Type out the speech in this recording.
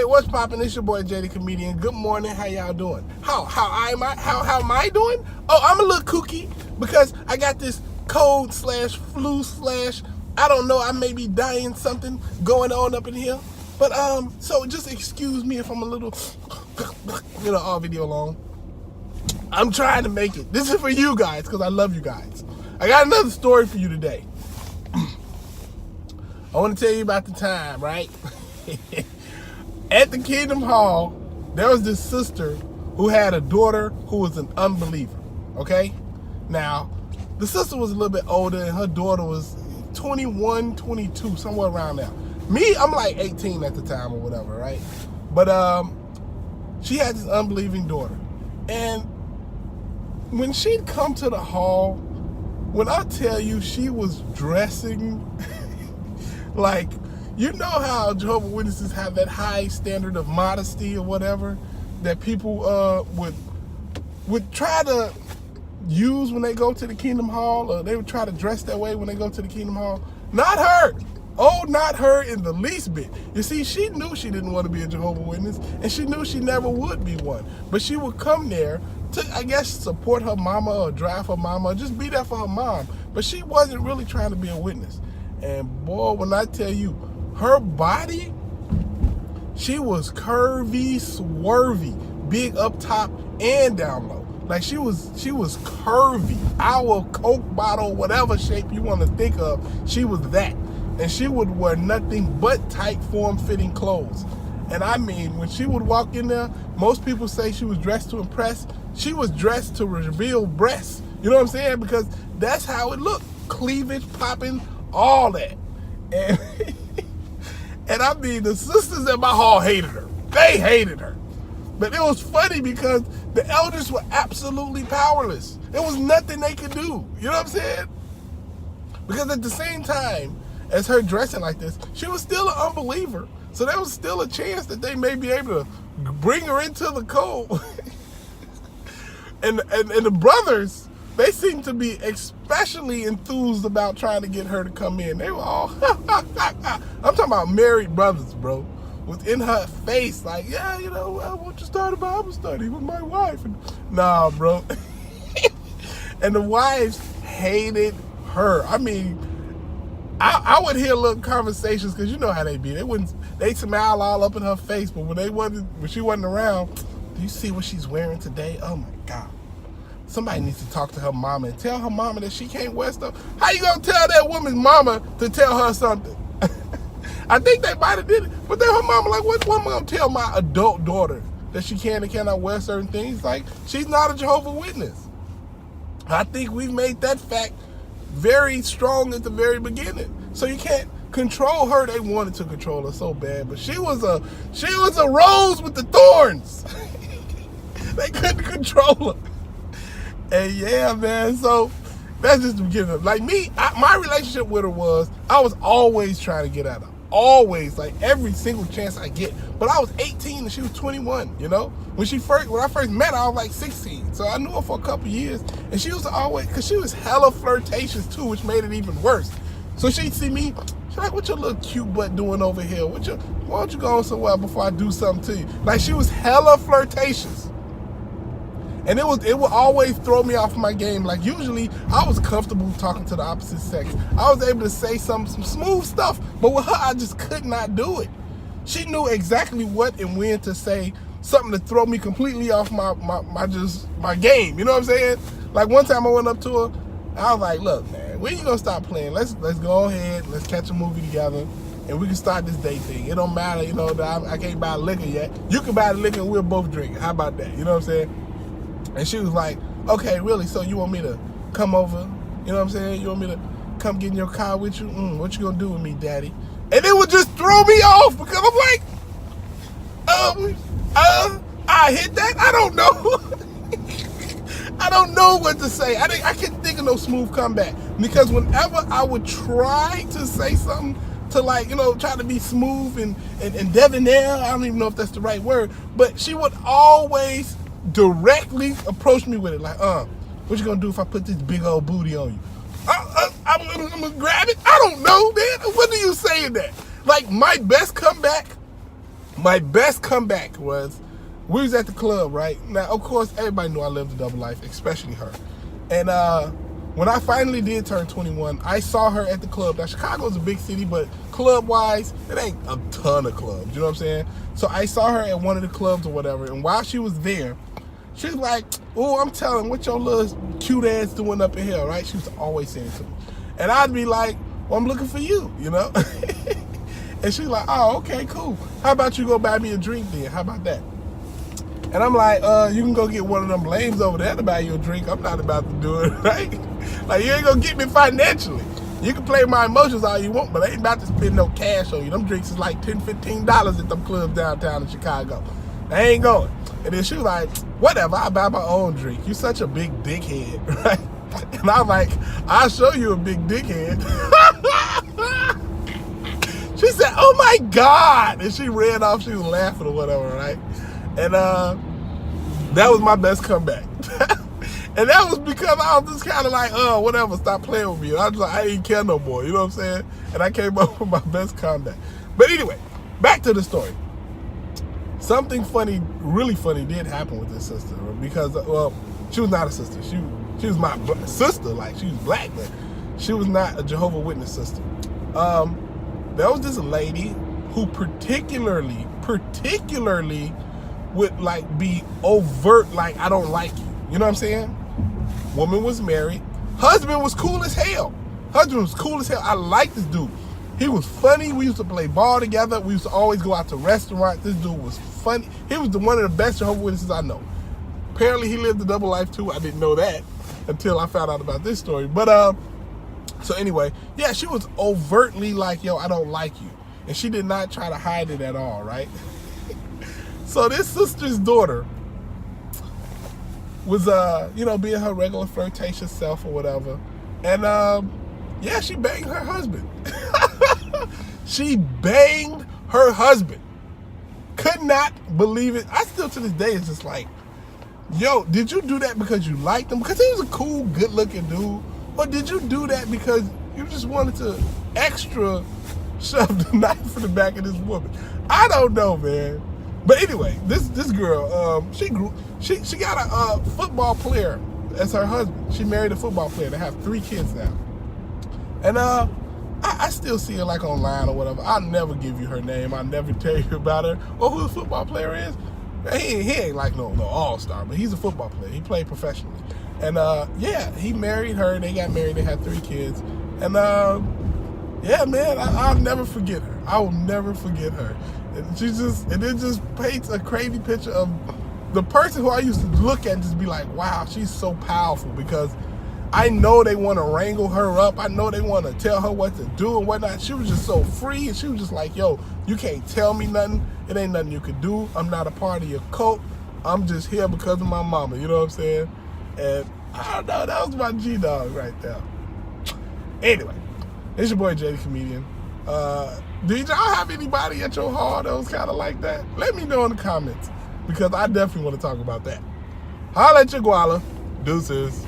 what's poppin'? It's your boy Jay the Comedian. Good morning. How y'all doing? How am I doing? Oh, I'm a little kooky because I got this cold / flu / I don't know. I may be dying something going on up in here. But so just excuse me if I'm a little, all video long. I'm trying to make it. This is for you guys because I love you guys. I got another story for you today. I want to tell you about the time, right? At the Kingdom Hall, there was this sister who had a daughter who was an unbeliever, okay? Now, the sister was a little bit older and her daughter was 21, 22, somewhere around there. Me, I'm like 18 at the time or whatever, right? But she had this unbelieving daughter. And when she'd come to the hall, when I tell you she was dressing like, you know how Jehovah's Witnesses have that high standard of modesty or whatever that people would try to use when they go to the Kingdom Hall, or they would try to dress that way when they go to the Kingdom Hall? Not her. Oh, not her in the least bit. You see, she knew she didn't want to be a Jehovah's Witness, and she knew she never would be one. But she would come there to, I guess, support her mama or drive her mama, or just be there for her mom. But she wasn't really trying to be a witness. And boy, when I tell you, her body, she was curvy, swervy, big up top and down low. Like she was curvy. Our Coke bottle, whatever shape you want to think of, she was that. And she would wear nothing but tight form-fitting clothes. And I mean, when she would walk in there, most people say she was dressed to impress. She was dressed to reveal breasts. You know what I'm saying? Because that's how it looked. Cleavage popping, all that. And and I mean, the sisters at my hall hated her. They hated her. But it was funny because the elders were absolutely powerless. There was nothing they could do. You know what I'm saying? Because at the same time as her dressing like this, she was still an unbeliever. So there was still a chance that they may be able to bring her into the cold. and the brothers, they seemed to be especially enthused about trying to get her to come in. They were all, I'm talking about married brothers, bro. Was in her face, like, yeah, I want to start a Bible study with my wife. And, nah, bro. And the wives hated her. I mean, I would hear little conversations, because you know how they be. They smile all up in her face, but when she wasn't around, do you see what she's wearing today? Oh my God. Somebody needs to talk to her mama and tell her mama that she can't wear stuff. How you gonna tell that woman's mama to tell her something? I think they might have did it, but then her mama like, what am I gonna tell my adult daughter that she can and cannot wear certain things? Like, she's not a Jehovah's Witness. I think we've made that fact very strong at the very beginning. So you can't control her. They wanted to control her so bad, but she was a rose with the thorns. They couldn't control her. And yeah, man, so that's just the beginning. Like me, my relationship with her was, I was always trying to get at her. Always, like every single chance I get. But I was 18 and she was 21, When I first met her, I was like 16. So I knew her for a couple years. And she was always, because she was hella flirtatious too, which made it even worse. So she'd see me, she's like, what your little cute butt doing over here? Why don't you go somewhere before I do something to you? Like, she was hella flirtatious. And it would always throw me off my game. Like, usually I was comfortable talking to the opposite sex. I was able to say some smooth stuff, but with her, I just could not do it. She knew exactly what and when to say something to throw me completely off my game. You know what I'm saying? Like, one time I went up to her, I was like, look, man, when you gonna stop playing? Let's go ahead, let's catch a movie together, and we can start this date thing. It don't matter, that I can't buy liquor yet. You can buy the liquor and we'll both drink it. How about that? You know what I'm saying? And she was like, okay, really? So you want me to come over? You know what I'm saying? You want me to come get in your car with you? What you gonna do with me, daddy? And it would just throw me off, because I'm like, I hit that? I don't know. I don't know what to say. I can't think of no smooth comeback, because whenever I would try to say something to, like, try to be smooth and debonair, I don't even know if that's the right word, but she would always directly approach me with it, like, what you gonna do if I put this big old booty on you? I'm gonna grab it? I don't know, man. What do you say in that? Like, my best comeback My best comeback was, we was at the club, right? Now, of course, everybody knew I lived a double life, especially her. And when I finally did turn 21, I saw her at the club. Now, Chicago's a big city, but club-wise, it ain't a ton of clubs, you know what I'm saying? So I saw her at one of the clubs or whatever, and while she was there, she was like, oh, I'm telling, what your little cute ass doing up in here, right? She was always saying to me. And I'd be like, well, I'm looking for you, you know? And she's like, oh, okay, cool. How about you go buy me a drink then? How about that? And I'm like, you can go get one of them lames over there to buy you a drink. I'm not about to do it, right? Like, you ain't gonna get me financially. You can play my emotions all you want, but I ain't about to spend no cash on you. Them drinks is like $10, $15 at them clubs downtown in Chicago. I ain't going. And then she was like, whatever, I'll buy my own drink. You such a big dickhead, right? And I'm like, I'll show you a big dickhead. She said, oh my God. And she ran off, she was laughing or whatever, right? And that was my best comeback. And that was because I was just kind of like, whatever, stop playing with me. And I was like, I ain't care no more, you know what I'm saying? And I came up with my best comeback. But anyway, back to the story. Something funny, really funny did happen with this sister because, well, she was not a sister. She was my sister, like she was black, but she was not a Jehovah Witness sister. There was this lady who particularly would like be overt, like, I don't like you. You know what I'm saying? Woman was married. Husband was cool as hell. I liked this dude. He was funny. We used to play ball together. We used to always go out to restaurants. This dude was funny. He was one of the best Jehovah's Witnesses I know. Apparently he lived a double life too. I didn't know that until I found out about this story. But so anyway, yeah, she was overtly like, yo, I don't like you. And she did not try to hide it at all, right? So this sister's daughter was, being her regular flirtatious self or whatever. And, yeah, she banged her husband. She banged her husband. Could not believe it. I still, to this day, it's just like, yo, did you do that because you liked him? Because he was a cool, good-looking dude. Or did you do that because you just wanted to extra shove the knife in the back of this woman? I don't know, man. But anyway, this girl, she got a football player as her husband. She married a football player. They have 3 kids now. And I still see her like online or whatever. I'll never give you her name. I'll never tell you about her or who the football player is. He ain't like no all-star, but he's a football player. He played professionally. And yeah, he married her. They got married. They had 3 kids. And yeah, man, I'll never forget her. I will never forget her. And it just paints a crazy picture of the person who I used to look at and just be like, wow, she's so powerful, because I know they want to wrangle her up. I know they want to tell her what to do and whatnot. She was just so free, and she was just like, yo, you can't tell me nothing. It ain't nothing you can do. I'm not a part of your cult. I'm just here because of my mama. You know what I'm saying? And I don't know. That was my G-Dog right there. Anyway, it's your boy, Jay the Comedian. Did y'all have anybody at your hall that was kind of like that? Let me know in the comments, because I definitely want to talk about that. Holla at your guala. Deuces.